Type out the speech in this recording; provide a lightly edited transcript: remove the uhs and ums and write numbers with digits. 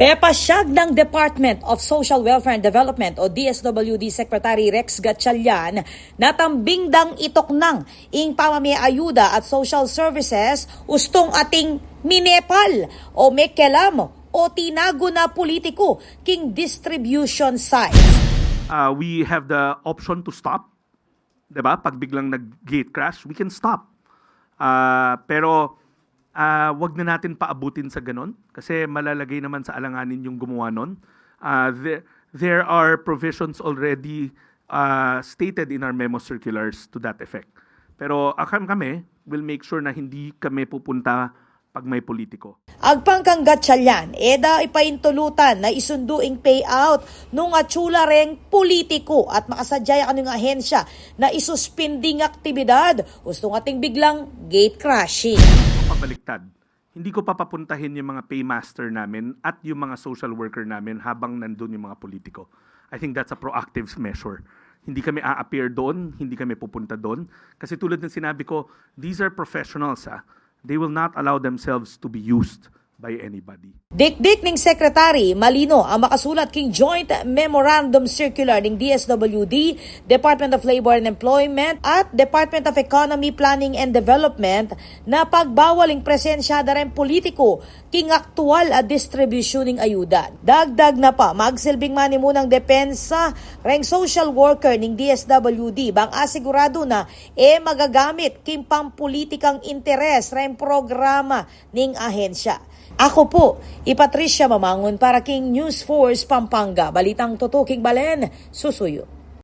Pepasyag ng Department of Social Welfare and Development o DSWD Secretary Rex Gatchalian na tambing dang itoknang ing pamamiayuda at social services ustong ating minepal o mekelam o tinago na politiko king distribution sites. We have the option to stop. Diba? Pag biglang nag-gate crash, we can stop. Pero wag na natin paabutin sa ganon kasi malalagay naman sa alanganin yung gumawa nun. There are provisions already stated in our memo circulars to that effect. Pero kami will make sure na hindi kami pupunta pag may politiko. Agpangkang Gatchalian, eda ipaintulutan na isunduing payout nung atsula reng politiko at makasadyaya kanong ahensya na isuspending aktibidad ustong ating biglang gate crashing. Pabaliktad. Hindi ko papapuntahin yung mga paymaster namin at yung mga social worker namin habang nandun yung mga politiko. I think that's a proactive measure. Hindi kami a-appear doon, hindi kami pupunta doon. Kasi tulad ng sinabi ko, these are professionals. They will not allow themselves to be used by anybody. Dikdik ning Secretary malino ang makasulat king Joint Memorandum Circular ning DSWD, Department of Labor and Employment at Department of Economy, Planning and Development na pagbawaling presensya da rin politiko king aktual a distribution ning ayuda. Dagdag na pa magsilbing manimunang depensa reng social worker ning DSWD bang asigurado na magagamit king pampolitikang interes reng programa ning ahensya. Ako po, Patricia Mamangon para king News Force Pampanga. Balitang Tutuking Balen, susuyo.